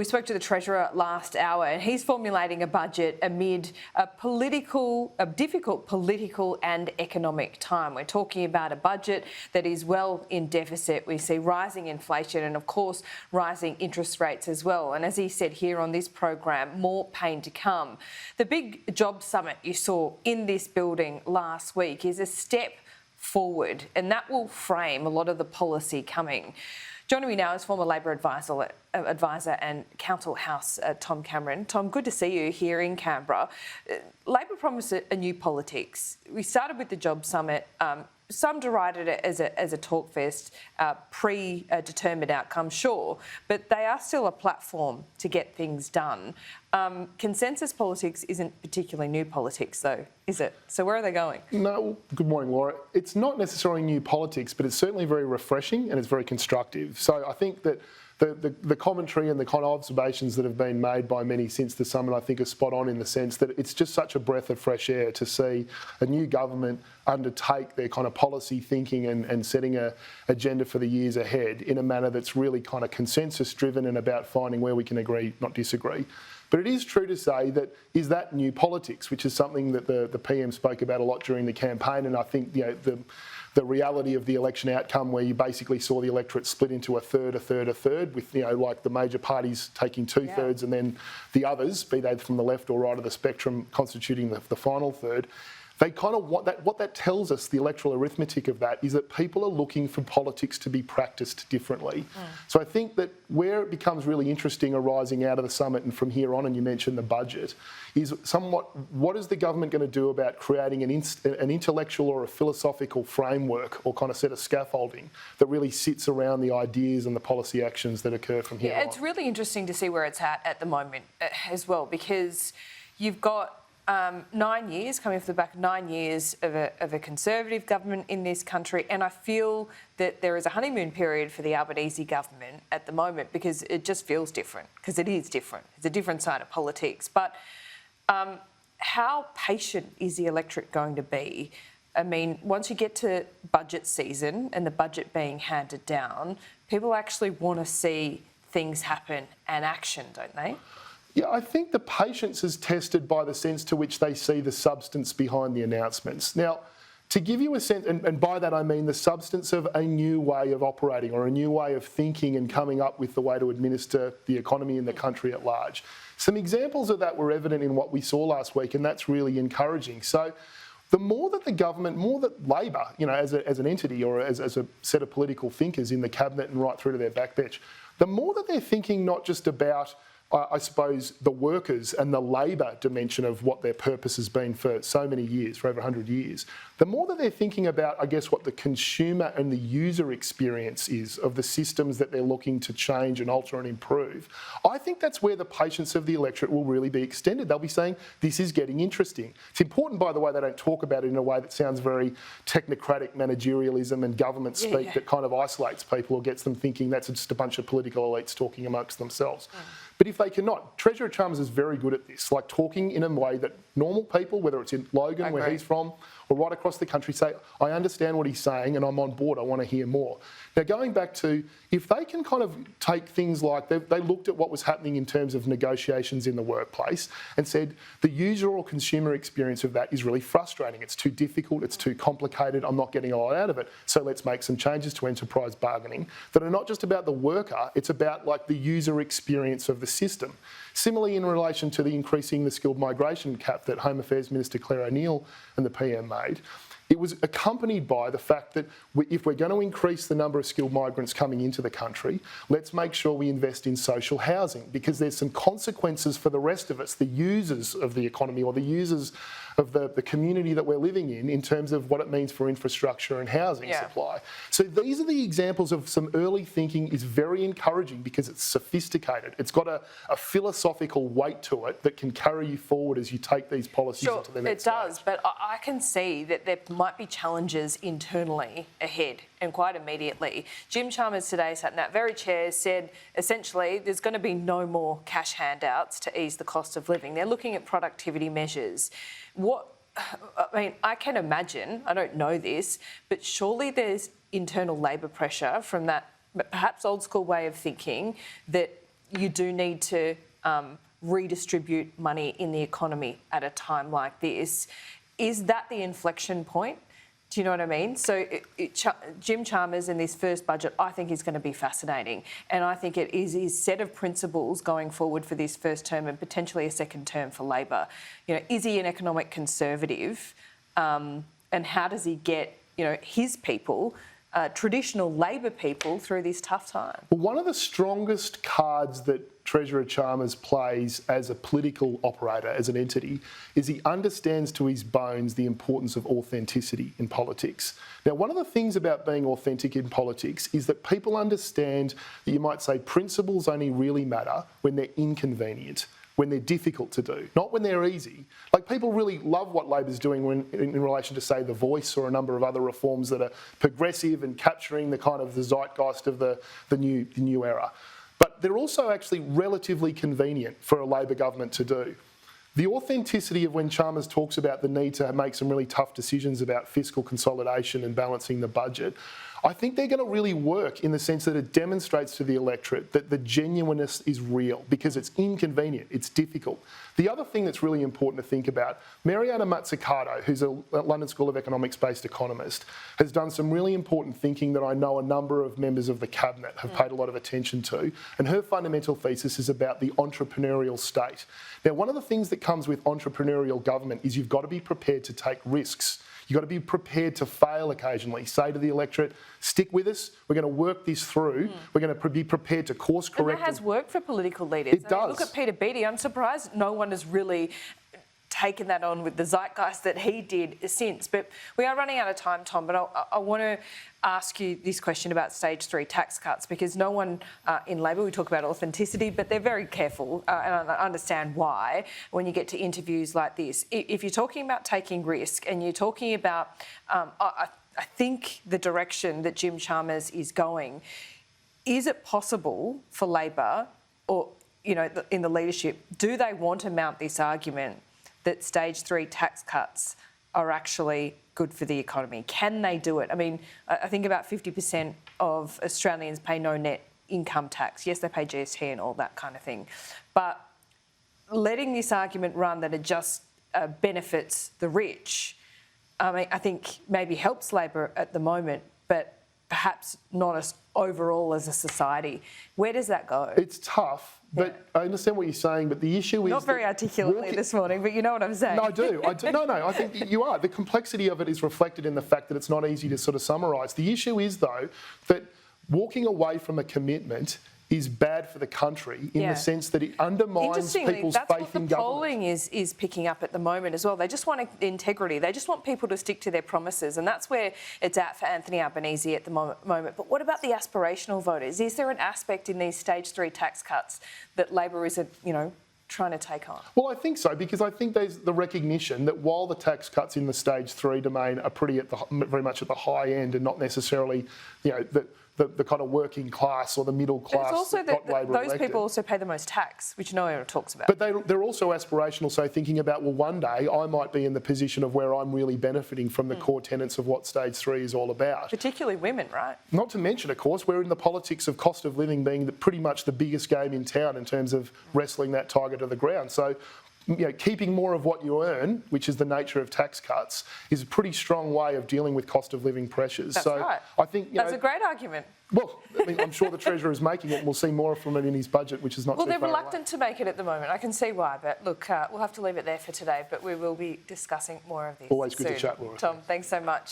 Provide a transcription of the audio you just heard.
We spoke to the Treasurer last hour and he's formulating a budget amid a difficult political and economic time. We're talking about a budget that is well in deficit. We see rising inflation and, of course, rising interest rates as well. And as he said here on this program, more pain to come. The big job summit you saw in this building last week is a step forward, and that will frame a lot of the policy coming. Joining me now is former Labor advisor and Council House Tom Cameron. Tom, good to see you here in Canberra. Labor promised a new politics. We started with the Job Summit. Some derided it as a talk fest, predetermined outcome, sure, but they are still a platform to get things done. Consensus politics isn't particularly new politics, though, is it? So where are they going? No, good morning, Laura. It's not necessarily new politics, but it's certainly very refreshing and it's very constructive. So I think that the commentary and the kind of observations that have been made by many since the summit, I think, are spot on in the sense that it's just such a breath of fresh air to see a new government undertake their kind of policy thinking and setting an agenda for the years ahead in a manner that's really kind of consensus driven and about finding where we can agree, not disagree. But it is true to say that is that new politics, which is something that the PM spoke about a lot during the campaign, and I think the reality of the election outcome where you basically saw the electorate split into a third, with like the major parties taking two-thirds and then the others, be they from the left or right of the spectrum, constituting the final third. They kind of what that tells us, the electoral arithmetic of that, is that people are looking for politics to be practised differently. So I think that where it becomes really interesting arising out of the summit and from here on, and you mentioned the budget, is somewhat what is the government going to do about creating an intellectual or a philosophical framework or kind of set of scaffolding that really sits around the ideas and the policy actions that occur from here on. It's really interesting to see where it's at the moment as well, because you've got 9 years, coming off the back of 9 years of a Conservative government in this country, and I feel that there is a honeymoon period for the Albanese government at the moment because it just feels different, because it is different. It's a different side of politics. But how patient is the electorate going to be? I mean, once you get to budget season and the budget being handed down, people actually want to see things happen and action, don't they? Yeah, I think the patience is tested by the sense to which they see the substance behind the announcements. Now, to give you a sense, and by that I mean the substance of a new way of operating or a new way of thinking and coming up with the way to administer the economy in the country at large. Some examples of that were evident in what we saw last week, and that's really encouraging. So the more that the government, more that Labor, as an entity or as a set of political thinkers in the cabinet and right through to their backbench, the more that they're thinking not just about I suppose the workers and the labour dimension of what their purpose has been for so many years, for over 100 years, the more that they're thinking about, I guess, what the consumer and the user experience is of the systems that they're looking to change and alter and improve, I think that's where the patience of the electorate will really be extended. They'll be saying, this is getting interesting. It's important, by the way, they don't talk about it in a way that sounds very technocratic managerialism and government speak that kind of isolates people or gets them thinking that's just a bunch of political elites talking amongst themselves. But if they cannot, Treasurer Chalmers is very good at this, like talking in a way that normal people, whether it's in Logan, where he's from, or right across the country, say, I understand what he's saying and I'm on board, I want to hear more. Now, going back to, if they can kind of take things like, they looked at what was happening in terms of negotiations in the workplace and said, the user or consumer experience of that is really frustrating. It's too difficult, it's too complicated, I'm not getting a lot out of it. So let's make some changes to enterprise bargaining that are not just about the worker, it's about like the user experience of the system. Similarly, in relation to the increasing the skilled migration cap that Home Affairs Minister Claire O'Neill and the PM made, it was accompanied by the fact that if we're going to increase the number of skilled migrants coming into the country, let's make sure we invest in social housing, because there's some consequences for the rest of us, the users of the economy or the users of the community that we're living in terms of what it means for infrastructure and housing supply. So these are the examples of some early thinking is very encouraging because it's sophisticated. It's got a philosophical weight to it that can carry you forward as you take these policies into the next stage. It does, but I can see that there might be challenges internally ahead and quite immediately. Jim Chalmers today sat in that very chair, said essentially there's going to be no more cash handouts to ease the cost of living. They're looking at productivity measures. I can imagine, I don't know this, but surely there's internal Labor pressure from that perhaps old school way of thinking that you do need to redistribute money in the economy at a time like this. Is that the inflection point? Do you know what I mean? So Jim Chalmers in this first budget, I think, is going to be fascinating. And I think it is his set of principles going forward for this first term and potentially a second term for Labor. You know, is he an economic conservative? And how does he get, you know, his people, traditional Labor people, through this tough time? Well, one of the strongest cards that Treasurer Chalmers plays as a political operator, as an entity, is he understands to his bones the importance of authenticity in politics. Now, one of the things about being authentic in politics is that people understand that you might say principles only really matter when they're inconvenient, when they're difficult to do, not when they're easy. Like, people really love what Labor's doing when, in relation to, say, The Voice or a number of other reforms that are progressive and capturing the kind of the zeitgeist of the new era. But they're also actually relatively convenient for a Labor government to do. The authenticity of when Chalmers talks about the need to make some really tough decisions about fiscal consolidation and balancing the budget, I think they're going to really work in the sense that it demonstrates to the electorate that the genuineness is real, because it's inconvenient, it's difficult. The other thing that's really important to think about, Mariana Mazzucato, who's a London School of Economics-based economist, has done some really important thinking that I know a number of members of the Cabinet have paid a lot of attention to, and her fundamental thesis is about the entrepreneurial state. Now, one of the things that comes with entrepreneurial government is you've got to be prepared to take risks. You've got to be prepared to fail occasionally. Say to the electorate, stick with us, we're going to work this through, we're going to be prepared to course correct. And that has worked for political leaders. It does. Look at Peter Beattie. I'm surprised no one has really taken that on with the zeitgeist that he did since. But we are running out of time, Tom, but I want to ask you this question about stage 3 tax cuts, because no one in Labor, we talk about authenticity, but they're very careful, and I understand why, when you get to interviews like this. If you're talking about taking risk and you're talking about, I think, the direction that Jim Chalmers is going, is it possible for Labor, or, you know, in the leadership, do they want to mount this argument that stage 3 tax cuts are actually good for the economy? Can they do it? I mean, I think about 50% of Australians pay no net income tax. Yes, they pay GST and all that kind of thing. But letting this argument run that it just benefits the rich, I mean, I think maybe helps Labor at the moment, but perhaps not as overall as a society. Where does that go? It's tough. But I understand what you're saying, but the issue is... Not very articulately this morning, but you know what I'm saying. No, I do. No, I think you are. The complexity of it is reflected in the fact that it's not easy to sort of summarise. The issue is, though, that walking away from a commitment is bad for the country in the sense that it undermines people's faith in government. That's what the polling is picking up at the moment as well. They just want integrity. They just want people to stick to their promises, and that's where it's at for Anthony Albanese at the moment. But what about the aspirational voters? Is there an aspect in these stage 3 tax cuts that Labor isn't, you know, trying to take on? Well, I think so, because I think there's the recognition that while the tax cuts in the stage 3 domain are very much at the high end and not necessarily, you know, the kind of working class or the middle class. But it's also that Labor those elected. people also pay the most tax, which no one talks about. But they're also aspirational, so thinking about, well, one day I might be in the position of where I'm really benefiting from the core tenets of what stage 3 is all about. Particularly women, right? Not to mention, of course, we're in the politics of cost of living being pretty much the biggest game in town in terms of wrestling that tiger to the ground. So, you know, keeping more of what you earn, which is the nature of tax cuts, is a pretty strong way of dealing with cost of living pressures. That's so right. I think that's a great argument. Well, I mean, I'm sure the Treasurer is making it, and we'll see more from it in his budget, which is not too far away. Well, they're reluctant to make it at the moment. I can see why, but look, we'll have to leave it there for today, but we will be discussing more of this Always good soon. to chat, Laura. Tom, thanks so much.